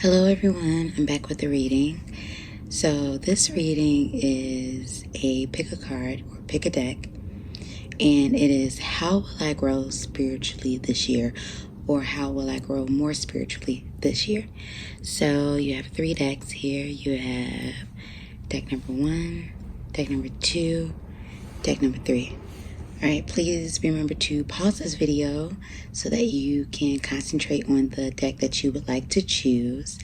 Hello everyone, I'm back with a reading. So this reading is a pick a card or pick a deck, and it is how will I grow spiritually this year, or how will I grow more spiritually this year. So you have 3 decks here. You have deck number 1, deck number 2, deck number 3. Alright, please remember to pause this video so that you can concentrate on the deck that you would like to choose.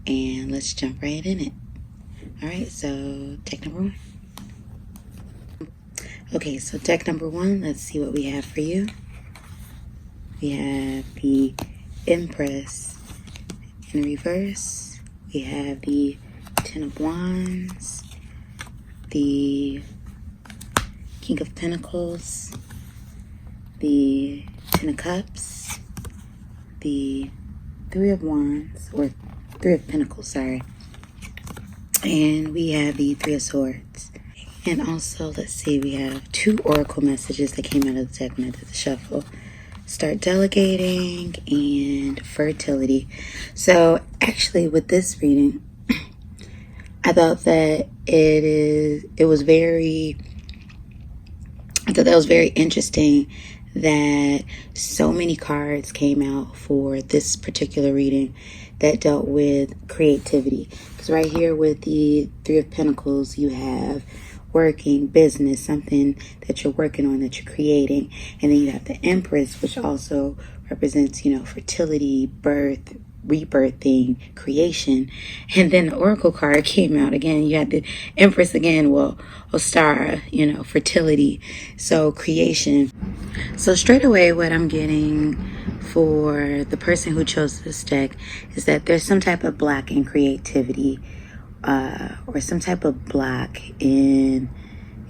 And let's jump right in it. Alright, so deck number 1. Okay, so deck number 1, let's see what we have for you. We have the Empress in reverse. We have the Ten of Wands, the King of Pentacles, the Ten of Cups, the Three of Wands, or Three of Pentacles, sorry. And we have the Three of Swords. And also, let's see, we have 2 oracle messages that came out of the deck when I did the shuffle. Start delegating and fertility. So actually with this reading, I thought that it was very interesting that so many cards came out for this particular reading that dealt with creativity. Because right here with the Three of Pentacles, you have working, business, something that you're working on, that you're creating. And then you have the Empress, which also represents, fertility, birth, rebirthing, creation. And then the Oracle card came out again. You had the Empress again, well, Ostara, fertility, so creation. So straight away, what I'm getting for the person who chose this deck is that there's some type of block in creativity, or some type of block in,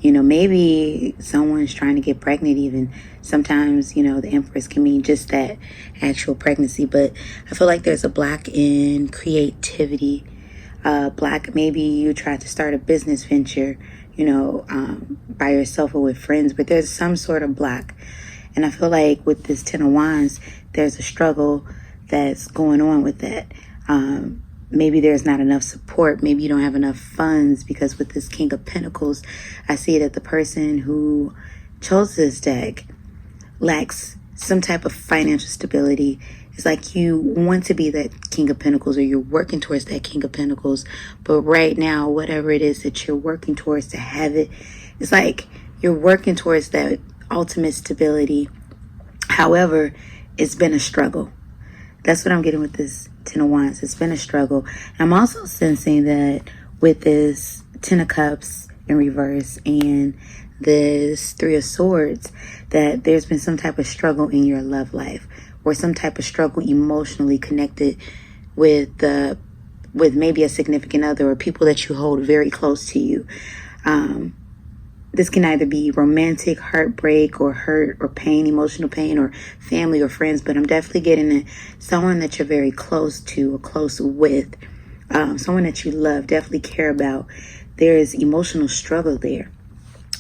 maybe someone's trying to get pregnant even. Sometimes, the Empress can mean just that actual pregnancy, but I feel like there's a block in creativity. Block, maybe you tried to start a business venture, by yourself or with friends, but there's some sort of block. And I feel like with this Ten of Wands, there's a struggle that's going on with that. Maybe there's not enough support. Maybe you don't have enough funds, because with this King of Pentacles, I see that the person who chose this deck lacks some type of financial stability. It's like you want to be that King of Pentacles, or you're working towards that King of Pentacles. But right now, whatever it is that you're working towards to have it, it's like you're working towards that ultimate stability. However, it's been a struggle. That's what I'm getting with this Ten of Wands. It's been a struggle. I'm also sensing that with this Ten of Cups in reverse and this Three of Swords, that there's been some type of struggle in your love life, or some type of struggle emotionally connected with maybe a significant other, or people that you hold very close to you. This can either be romantic, heartbreak, or hurt, or pain, emotional pain, or family or friends. But I'm definitely getting someone that you're very close to or close with, someone that you love, definitely care about. There is emotional struggle there.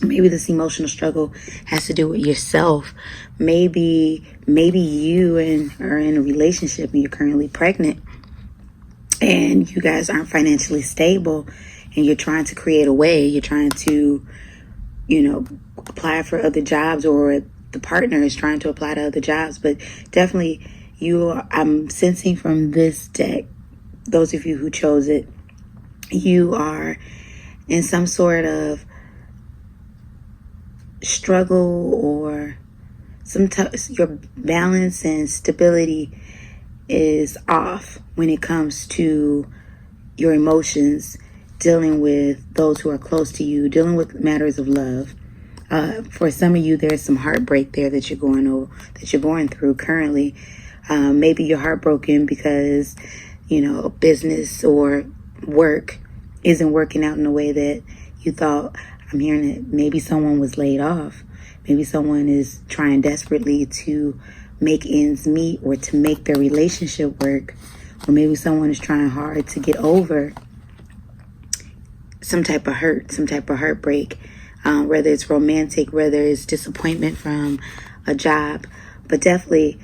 Maybe this emotional struggle has to do with yourself. Maybe you are in a relationship and you're currently pregnant, and you guys aren't financially stable, and you're trying to create a way. You're trying to apply for other jobs, or the partner is trying to apply to other jobs. But definitely I'm sensing from this deck, those of you who chose it, you are in some sort of struggle, or your balance and stability is off when it comes to your emotions, dealing with those who are close to you, dealing with matters of love. For some of you, there's some heartbreak there that you're going through currently. Maybe you're heartbroken because, business or work isn't working out in a way that you thought. I'm hearing that maybe someone was laid off. Maybe someone is trying desperately to make ends meet, or to make their relationship work. Or maybe someone is trying hard to get over some type of hurt, some type of heartbreak, whether it's romantic, whether it's disappointment from a job. But definitely,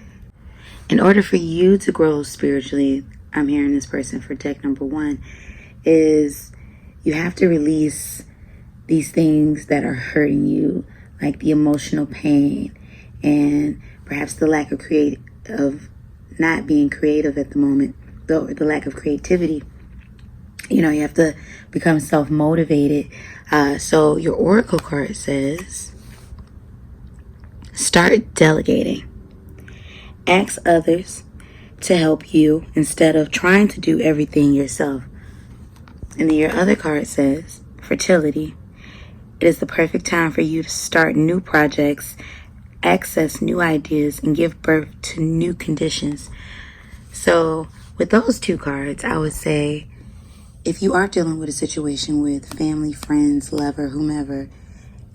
in order for you to grow spiritually, I'm hearing this person for deck number 1 is you have to release these things that are hurting you, like the emotional pain and perhaps the lack of not being creative at the moment, the lack of creativity. You know, you have to become self-motivated. So your oracle card says, start delegating. Ask others to help you instead of trying to do everything yourself. And then your other card says, fertility. It is the perfect time for you to start new projects, access new ideas, and give birth to new conditions. So with those 2 cards, I would say, if you are dealing with a situation with family, friends, lover, whomever,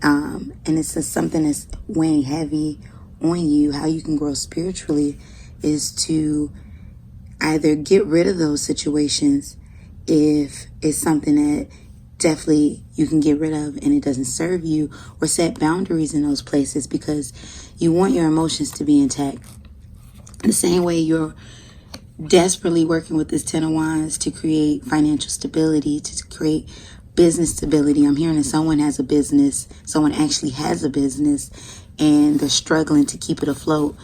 and it's just something that's weighing heavy on you, how you can grow spiritually is to either get rid of those situations if it's something that definitely you can get rid of and it doesn't serve you, or set boundaries in those places because you want your emotions to be intact. The same way you're desperately working with this 10 of Wands to create financial stability, to create business stability. I'm hearing that someone has a business, someone actually has a business, and they're struggling to keep it afloat,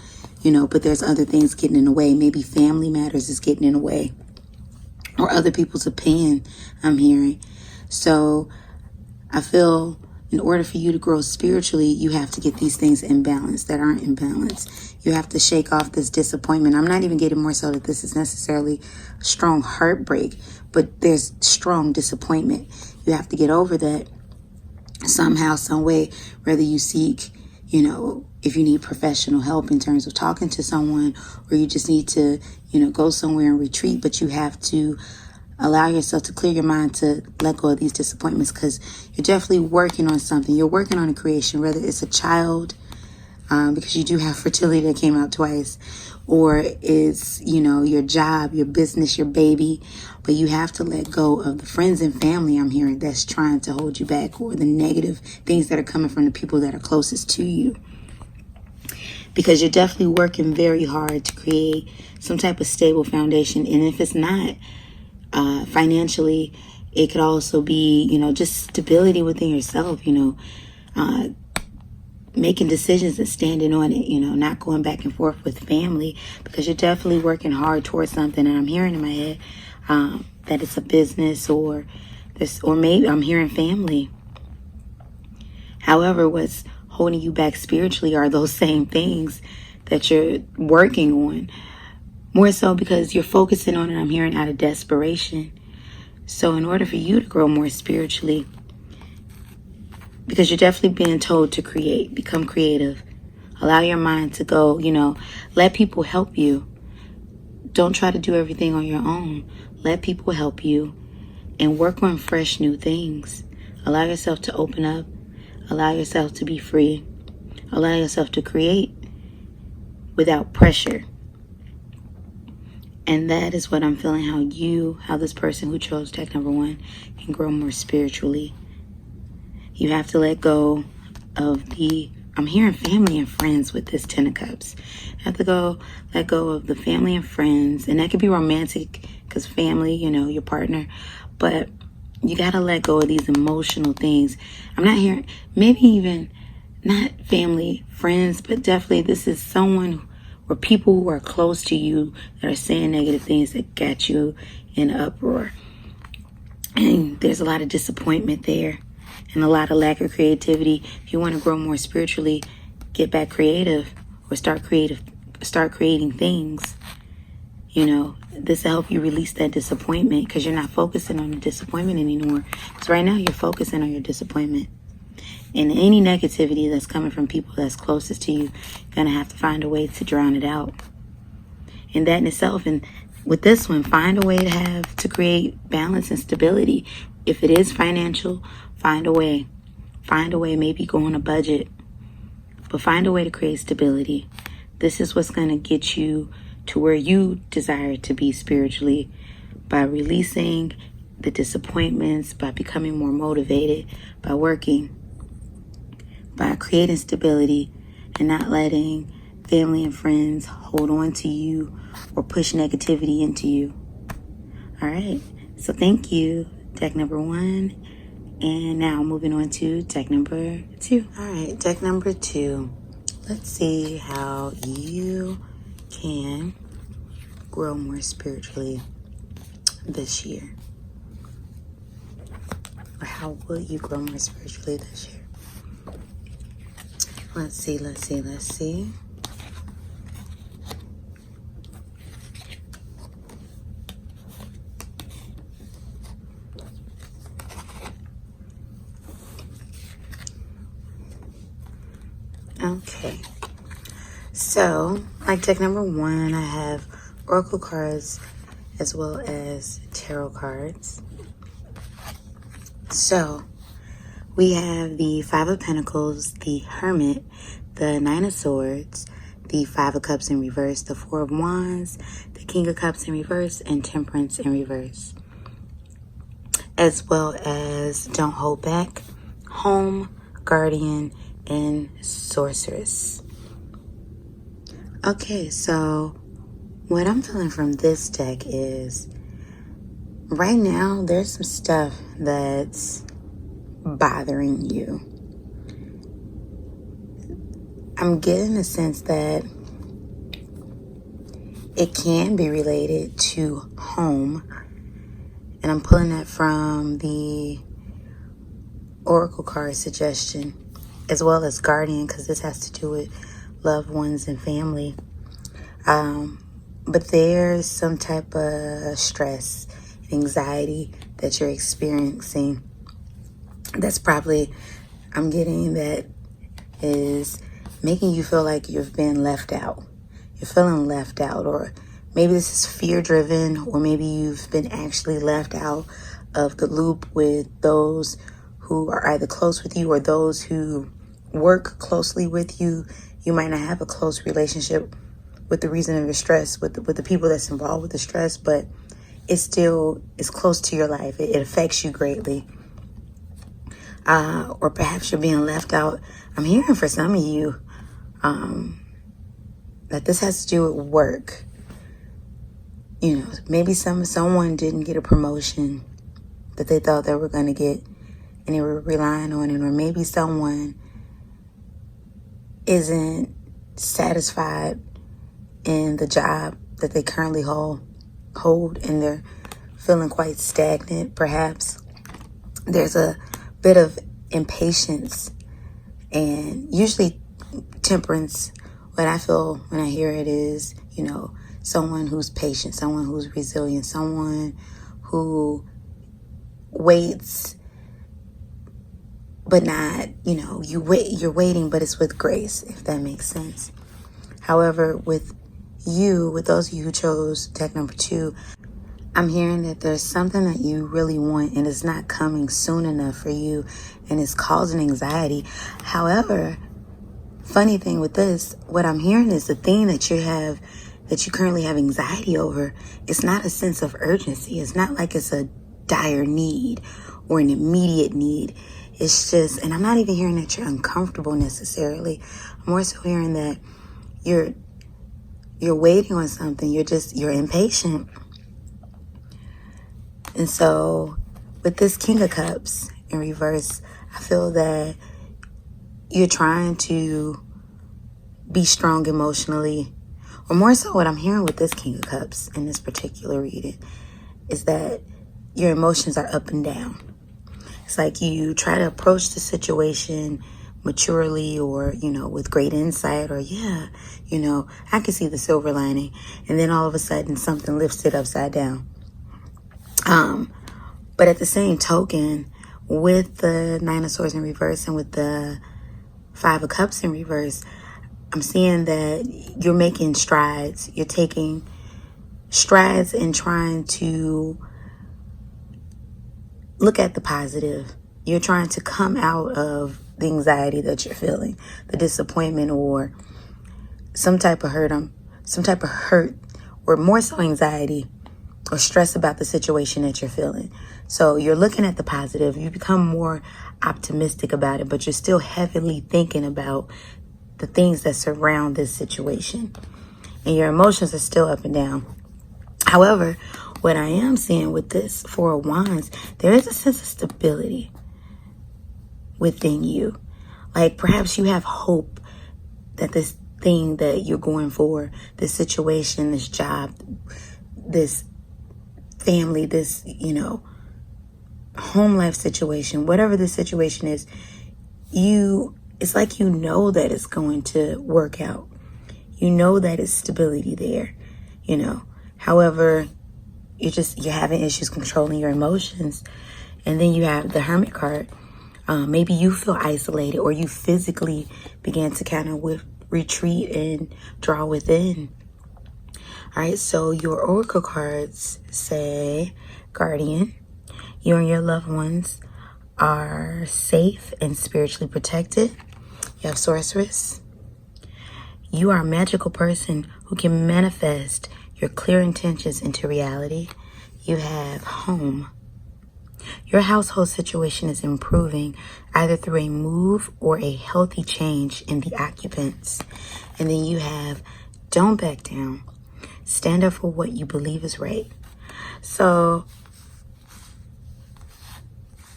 you know, but there's other things getting in the way. Maybe family matters is getting in the way, or other people's opinion, I'm hearing. So I feel in order for you to grow spiritually, you have to get these things in balance that aren't in balance. You have to shake off this disappointment. I'm not even getting more so that this is necessarily a strong heartbreak, but there's strong disappointment. You have to get over that somehow, some way, whether you seek, you know, if you need professional help in terms of talking to someone, or you just need to, you know, go somewhere and retreat, but you have to allow yourself to clear your mind to let go of these disappointments, because you're definitely working on something. You're working on a creation, whether it's a child, because you do have fertility that came out twice, or it's, you know, your job, your business, your baby. But you have to let go of the friends and family, I'm hearing, that's trying to hold you back, or the negative things that are coming from the people that are closest to you. Because you're definitely working very hard to create some type of stable foundation. And if it's not financially, it could also be, you know, just stability within yourself, you know, making decisions and standing on it, you know, not going back and forth with family, because you're definitely working hard towards something. And I'm hearing in my head that it's a business, or this, or maybe I'm hearing family. However, what's holding you back spiritually are those same things that you're working on, more so because you're focusing on it, I'm hearing, out of desperation. So in order for you to grow more spiritually, because you're definitely being told to create, become creative, allow your mind to go, you know, let people help you. Don't try to do everything on your own. Let people help you and work on fresh new things. Allow yourself to open up. Allow yourself to be free. Allow yourself to create without pressure. And that is what I'm feeling, how this person who chose deck number 1 can grow more spiritually. You have to let go of I'm hearing family and friends with this 10 of Cups. You have to let go of the family and friends. And that could be romantic, because family, you know, your partner. But you got to let go of these emotional things. I'm not hearing, maybe even not family, friends, but definitely this is someone or people who are close to you that are saying negative things that got you in uproar. And there's a lot of disappointment there and a lot of lack of creativity. If you want to grow more spiritually, get back creative, or start creating things. You know, this will help you release that disappointment, because you're not focusing on the disappointment anymore. Because right now you're focusing on your disappointment. And any negativity that's coming from people that's closest to you, you're going to have to find a way to drown it out. And that in itself, and with this one, find a way to create balance and stability. If it is financial, find a way. Find a way, maybe go on a budget. But find a way to create stability. This is what's going to get you to where you desire to be spiritually, by releasing the disappointments, by becoming more motivated, by working, by creating stability, and not letting family and friends hold on to you or push negativity into you. All right. So thank you, deck number 1. And now moving on to deck number 2. All right, deck number 2. Let's see how you can grow more spiritually this year. Or how will you grow more spiritually this year? Let's see. Okay. So, like deck number 1, I have oracle cards as well as tarot cards. So, we have the 5 of Pentacles, the Hermit, the 9 of Swords, the 5 of Cups in reverse, the 4 of Wands, the King of Cups in reverse, and Temperance in reverse. As well as Don't Hold Back, Home, Guardian, and Sorceress. Okay, so what I'm feeling from this deck is right now there's some stuff that's bothering you. I'm getting a sense that it can be related to home, and I'm pulling that from the oracle card suggestion as well as guardian, because this has to do with loved ones and family. But there's some type of stress, anxiety that you're experiencing. That's probably, I'm getting that is making you feel like you've been left out. You're feeling left out, or maybe this is fear driven, or maybe you've been actually left out of the loop with those who are either close with you or those who work closely with you. You might not have a close relationship with the reason of your stress, with the people that's involved with the stress, but it still is close to your life. It affects you greatly. Or perhaps you're being left out. I'm hearing for some of you that this has to do with work. You know, maybe someone didn't get a promotion that they thought they were going to get, and they were relying on it. Or maybe someone isn't satisfied in the job that they currently hold, and they're feeling quite stagnant. Perhaps there's a bit of impatience, and usually temperance, what I feel when I hear it is, you know, someone who's patient, someone who's resilient, someone who waits, but not, you know, you're waiting, but it's with grace, if that makes sense. However, with those of you who chose deck number 2, I'm hearing that there's something that you really want and it's not coming soon enough for you, and it's causing anxiety. However, funny thing with this, what I'm hearing is the thing that you currently have anxiety over, it's not a sense of urgency. It's not like it's a dire need or an immediate need. It's just, and I'm not even hearing that you're uncomfortable necessarily. I'm more so hearing that you're waiting on something. You're impatient. And so with this King of Cups in reverse, I feel that you're trying to be strong emotionally, or more so what I'm hearing with this King of Cups in this particular reading is that your emotions are up and down. It's like you try to approach the situation maturely, or, you know, with great insight, or, yeah, you know, I can see the silver lining. And then all of a sudden something lifts it upside down. But at the same token, with the 9 of Swords in reverse and with the 5 of Cups in reverse, I'm seeing that you're making strides. You're taking strides and trying to look at the positive. You're trying to come out of the anxiety that you're feeling, the disappointment, or some type of hurt, or more so anxiety or stress about the situation that you're feeling. So you're looking at the positive. You become more optimistic about it, but you're still heavily thinking about the things that surround this situation. And your emotions are still up and down. However, what I am seeing with this Four of Wands, there is a sense of stability within you. Like perhaps you have hope that this thing that you're going for, this situation, this job, this family, this, home life situation, whatever the situation is, it's like you know that it's going to work out. You know that it's stability there, However, you're having issues controlling your emotions. And then you have the Hermit card. Maybe you feel isolated, or you physically begin to kind of retreat and draw within. All right, so your oracle cards say, Guardian, you and your loved ones are safe and spiritually protected. You have Sorceress. You are a magical person who can manifest your clear intentions into reality. You have Home. Your household situation is improving either through a move or a healthy change in the occupants. And then you have Don't back down. Stand up for what you believe is right. So,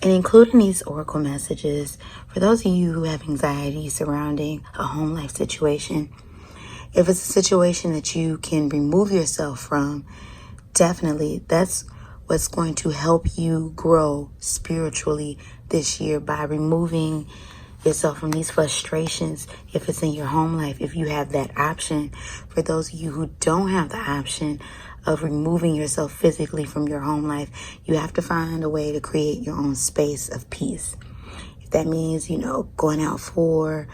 and including these oracle messages, for those of you who have anxiety surrounding a home life situation, if it's a situation that you can remove yourself from, definitely that's what's going to help you grow spiritually this year, by removing yourself from these frustrations. If it's in your home life, if you have that option. For those of you who don't have the option of removing yourself physically from your home life, you have to find a way to create your own space of peace. If that means, going out for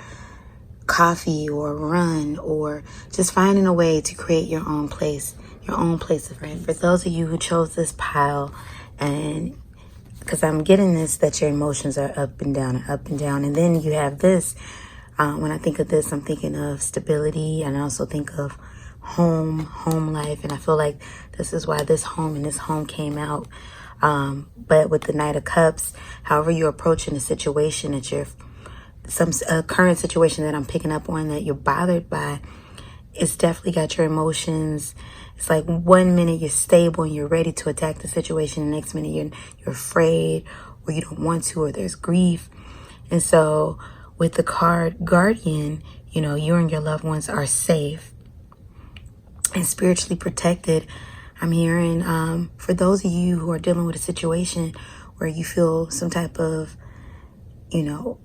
coffee or run, or just finding a way to create your own place of rest. For those of you who chose this pile, and because I'm getting this, that your emotions are up and down, and then you have this. When I think of this, I'm thinking of stability, and I also think of home life, and I feel like this is why this home and this home came out. But with the Knight of Cups, however you're approaching a situation that some current situation that I'm picking up on that you're bothered by, it's definitely got your emotions. It's like 1 minute you're stable and you're ready to attack the situation. The next minute you're afraid, or you don't want to, or there's grief. And so with the card Guardian, you and your loved ones are safe and spiritually protected. I'm hearing for those of you who are dealing with a situation where you feel some type of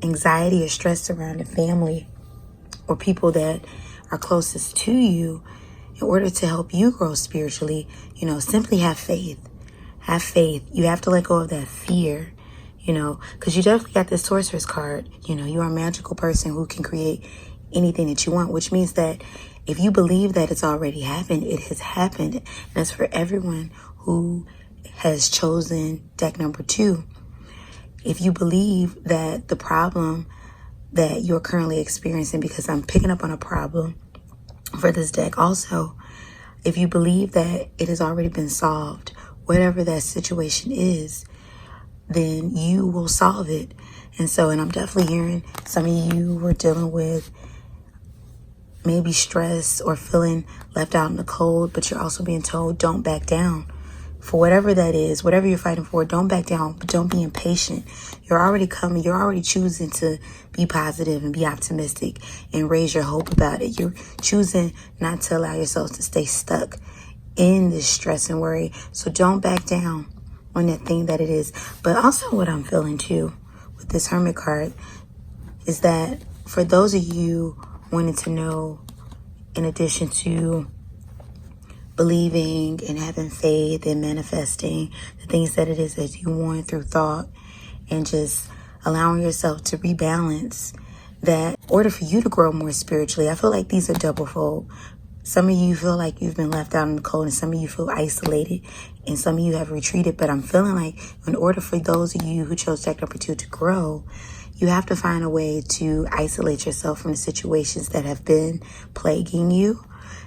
anxiety or stress surrounding family or people that are closest to you, in order to help you grow spiritually, simply have faith. Have faith. You have to let go of that fear, because you definitely got this Sorceress card. You're a magical person who can create anything that you want, which means that if you believe that it's already happened, it has happened. And that's for everyone who has chosen deck number 2. If you believe that the problem that you're currently experiencing, because I'm picking up on a problem for this deck also, if you believe that it has already been solved, whatever that situation is, then you will solve it. And I'm definitely hearing some of you were dealing with maybe stress or feeling left out in the cold, but you're also being told don't back down. For whatever that is, whatever you're fighting for, don't back down, but don't be impatient. You're already choosing to be positive and be optimistic and raise your hope about it. You're choosing not to allow yourself to stay stuck in this stress and worry. So don't back down on that thing that it is. But also what I'm feeling too with this Hermit card is that for those of you wanting to know, in addition to believing and having faith and manifesting the things that it is that you want through thought, and just allowing yourself to rebalance, that in order for you to grow more spiritually, I feel like these are double fold. Some of you feel like you've been left out in the cold, and some of you feel isolated, and some of you have retreated. But I'm feeling like in order for those of you who chose deck number 2 to grow, you have to find a way to isolate yourself from the situations that have been plaguing you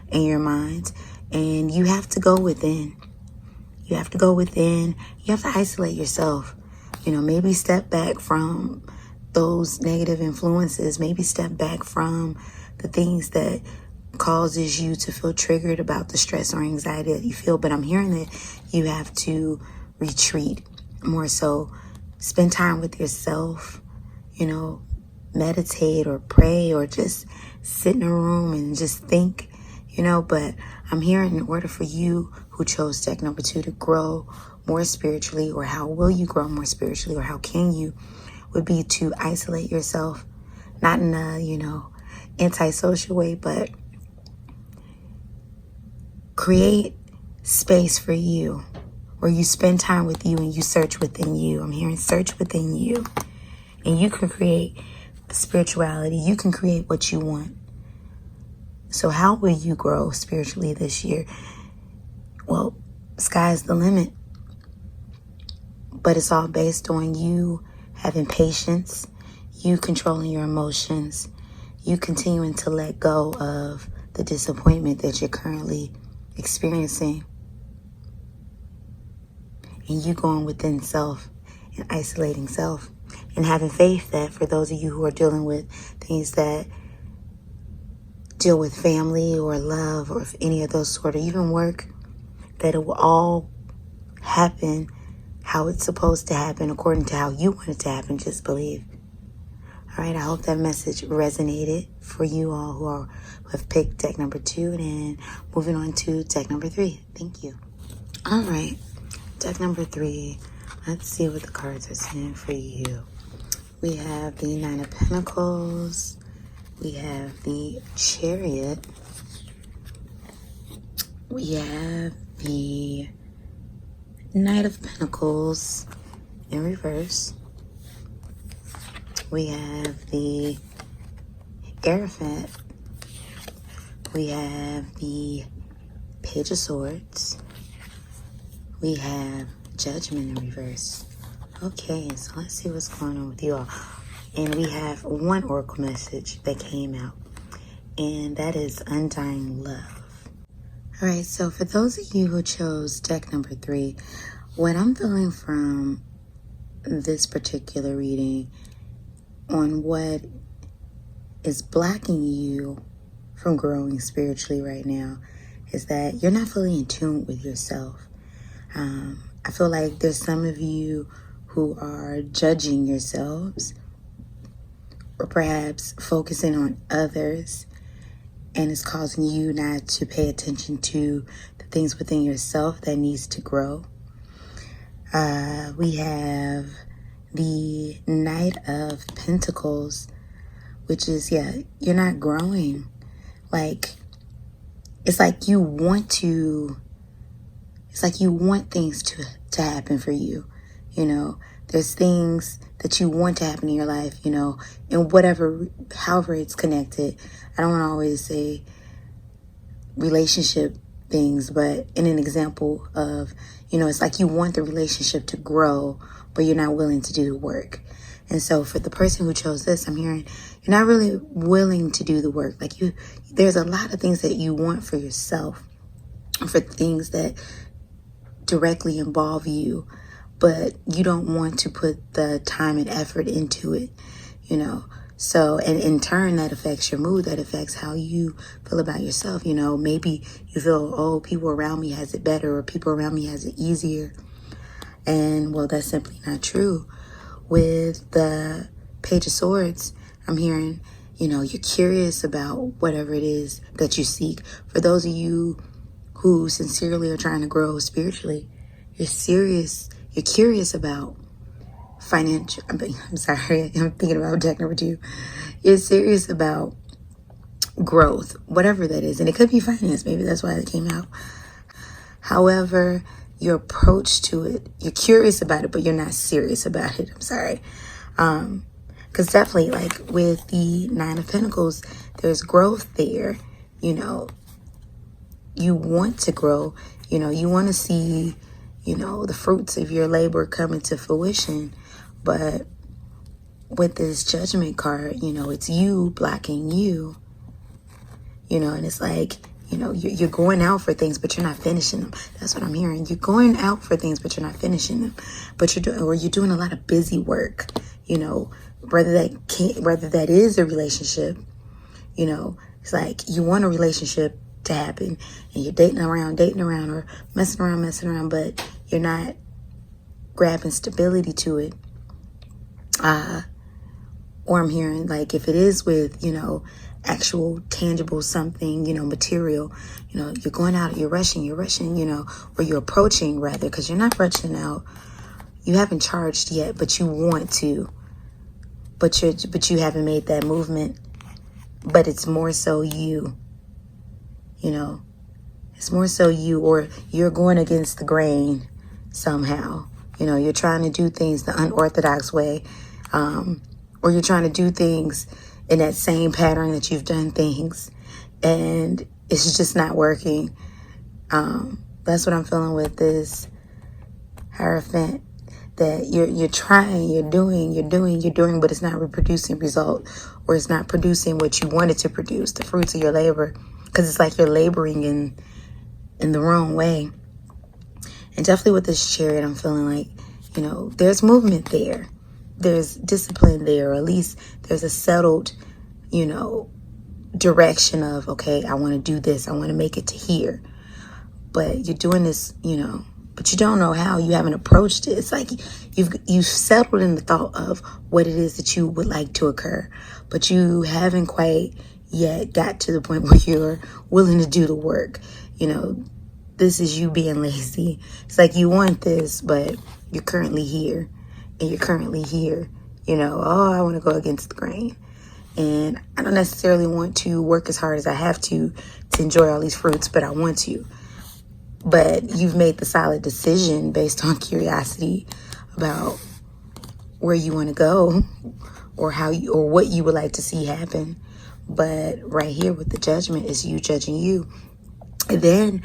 in your mind. And you have to go within. You have to go within. You have to isolate yourself. Maybe step back from those negative influences. Maybe step back from the things that causes you to feel triggered about the stress or anxiety that you feel. But I'm hearing that you have to retreat more so. Spend time with yourself, meditate or pray or just sit in a room and just think, but I'm hearing in order for you who chose deck number 2 to grow more spiritually, or how will you grow more spiritually, or how can you, would be to isolate yourself, not in a, antisocial way, but create space for you where you spend time with you and you search within you. I'm hearing search within you, and you can create spirituality. You can create what you want. So how will you grow spiritually this year? Well, sky's the limit. But it's all based on you having patience, you controlling your emotions, you continuing to let go of the disappointment that you're currently experiencing, and you going within self and isolating self, and having faith that for those of you who are dealing with things that deal with family or love or any of those sort of even work, that it will all happen how it's supposed to happen according to how you want it to happen. Just believe. All right, I hope that message resonated for you all who have picked deck number 2, and moving on to deck number 3. Thank you. All right, deck number 3. Let's see what the cards are saying for you. We have the 9 of Pentacles. We have the Chariot. We have the Knight of Pentacles in reverse. We have the Hierophant. We have the Page of Swords. We have Judgment in reverse. Okay, so let's see what's going on with you all. And we have one oracle message that came out, and that is Undying Love. All right, so for those of you who chose deck number 3, what I'm feeling from this particular reading on what is blocking you from growing spiritually right now is that you're not fully in tune with yourself. I feel like there's some of you who are judging yourselves, or perhaps focusing on others, and it's causing you not to pay attention to the things within yourself that needs to grow. We have the Knight of Pentacles, which is, you're not growing. It's like you want things to happen for you. There's things that you want to happen in your life, and however it's connected. I don't want to always say relationship things, but in an example of, it's like you want the relationship to grow, but you're not willing to do the work. And so for the person who chose this, I'm hearing you're not really willing to do the work. There's a lot of things that you want for yourself, for things that directly involve you, but you don't want to put the time and effort into it, So, and in turn, that affects your mood. That affects how you feel about yourself. Maybe you feel, people around me has it better, or people around me has it easier. And, well, that's simply not true. With the Page of Swords, I'm hearing, you're curious about whatever it is that you seek. For those of you who sincerely are trying to grow spiritually, you're curious about financial, I'm sorry, I'm thinking about deck number 2. You're serious about growth, whatever that is. And it could be finance. Maybe that's why it came out. However, your approach to it, you're curious about it, but you're not serious about it. I'm sorry. Because definitely, with the 9 of Pentacles, there's growth there. You want to grow. You want to see, the fruits of your labor coming to fruition. But with this Judgment card, it's you blocking you, and it's like, you're going out for things, but you're not finishing them. That's what I'm hearing. You're going out for things, but you're not finishing them. But you're doing a lot of busy work, whether that is a relationship, It's like you want a relationship to happen and you're dating around or messing around, but you're not grabbing stability to it. Or I'm hearing like if it is with, actual tangible something, material, you're going out, you're rushing, or you're approaching rather, because you're not rushing out. You haven't charged yet, but you want to, but you haven't made that movement. But it's more so you, it's more so you, or you're going against the grain somehow. You're trying to do things the unorthodox way, or you're trying to do things in that same pattern that you've done things, and it's just not working. That's what I'm feeling with this Hierophant, that you're trying, you're doing, but it's not reproducing result, or it's not producing what you wanted to produce, the fruits of your labor, because it's like you're laboring in the wrong way. And definitely with this Chariot, I'm feeling like, there's movement there. There's discipline there, or at least there's a settled, direction of, okay, I want to do this. I want to make it to here. But you're doing this, but you don't know how. You haven't approached it. It's like you've settled in the thought of what it is that you would like to occur, but you haven't quite yet got to the point where you're willing to do the work. This is you being lazy. It's like you want this, but you're currently here, and you're currently here. Oh, I want to go against the grain, and I don't necessarily want to work as hard as I have to enjoy all these fruits, but I want to. But you've made the solid decision based on curiosity about where you want to go, or or what you would like to see happen. But right here with the Judgment is you judging you. And then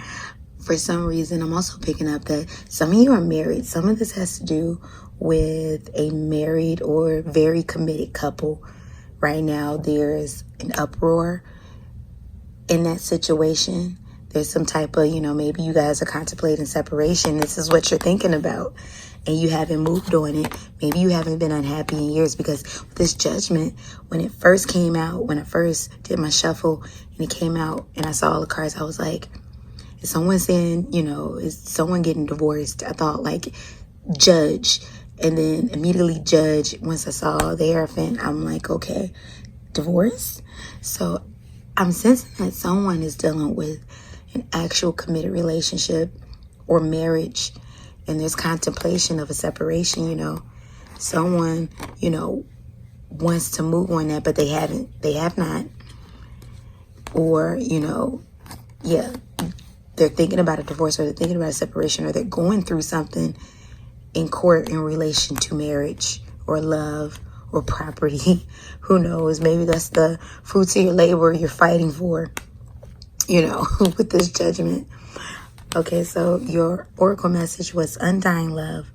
for some reason, I'm also picking up that some of you are married. Some of this has to do with a married or very committed couple. Right now, there's an uproar in that situation. There's some type of, maybe you guys are contemplating separation. This is what you're thinking about, and you haven't moved on it. Maybe you haven't been unhappy in years, because with this Judgment, when it first came out, when I first did my shuffle and it came out and I saw all the cards, I was like, is someone saying, is someone getting divorced? I thought like Judge, and then immediately Judge. Once I saw the Hierophant, I'm like, okay, divorce? So I'm sensing that someone is dealing with an actual committed relationship or marriage, and there's contemplation of a separation. Someone, wants to move on that, but they have not. Or, they're thinking about a divorce, or they're thinking about a separation, or they're going through something in court in relation to marriage or love or property. Who knows? Maybe that's the fruits of your labor you're fighting for, with this Judgment. Okay, so your oracle message was undying love.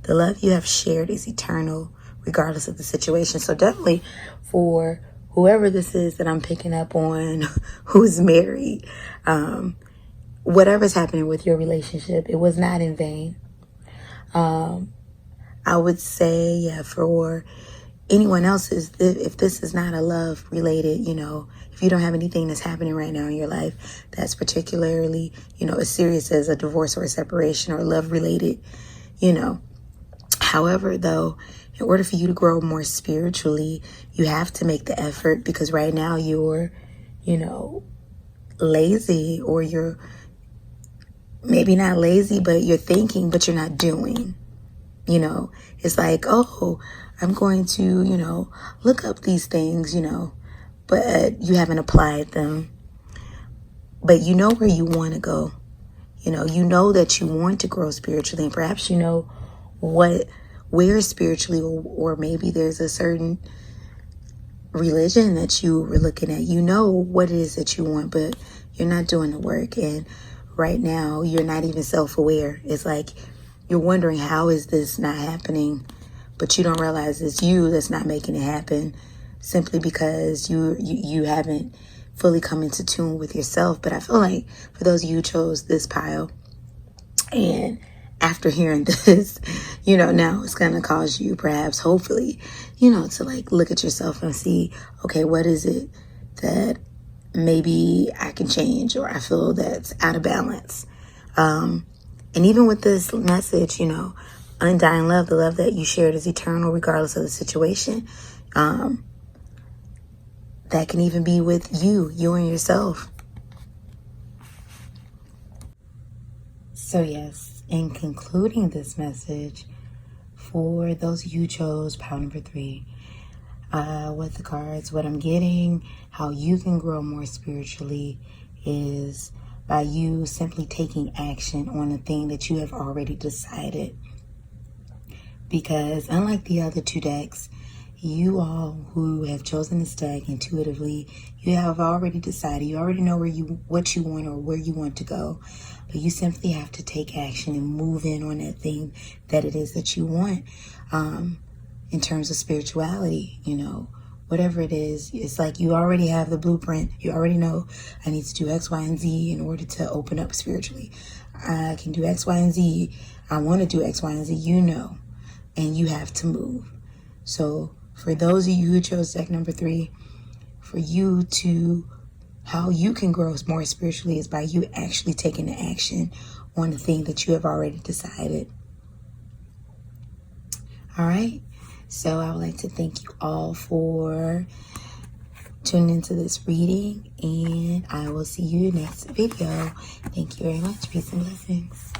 The love you have shared is eternal, regardless of the situation. So definitely for whoever this is that I'm picking up on, who's married, whatever's happening with your relationship, it was not in vain. I would say, for anyone else, if this is not a love related, if you don't have anything that's happening right now in your life that's particularly, as serious as a divorce or a separation or love related, However, though, in order for you to grow more spiritually, you have to make the effort, because right now you're, lazy, or you're maybe not lazy, but you're thinking, but you're not doing. It's like, oh, I'm going to, look up these things, but you haven't applied them. But you know where you want to go. You know that you want to grow spiritually, and perhaps where spiritually, or maybe there's a certain religion that you were looking at. What it is that you want, but you're not doing the work. And right now, you're not even self-aware. It's like you're wondering, how is this not happening? But you don't realize it's you that's not making it happen, simply because you haven't fully come into tune with yourself. But I feel like for those of you who chose this pile, and after hearing this, now it's going to cause you, perhaps, hopefully, to like look at yourself and see, okay, what is it that maybe I can change, or I feel that's out of balance. And even with this message, you know, undying love, the love that you shared is eternal regardless of the situation. That can even be with you and yourself. So yes, in concluding this message, for those of you who chose pile number 3, with the cards, what I'm getting, how you can grow more spiritually is by you simply taking action on a thing that you have already decided. Because unlike the other 2 decks, you all who have chosen this deck intuitively, you have already decided, you already know what you want or where you want to go. But you simply have to take action and move in on that thing that it is that you want. In terms of spirituality, you know, whatever it is, it's like you already have the blueprint. You already know I need to do X, Y, and Z in order to open up spiritually. I can do X, Y, and Z. I want to do X, Y, and Z, you know, and you have to move. So for those of you who chose deck number 3, for you to, how you can grow more spiritually is by you actually taking the action on the thing that you have already decided. All right. So I would like to thank you all for tuning into this reading, and I will see you next video. Thank you very much. Peace and blessings.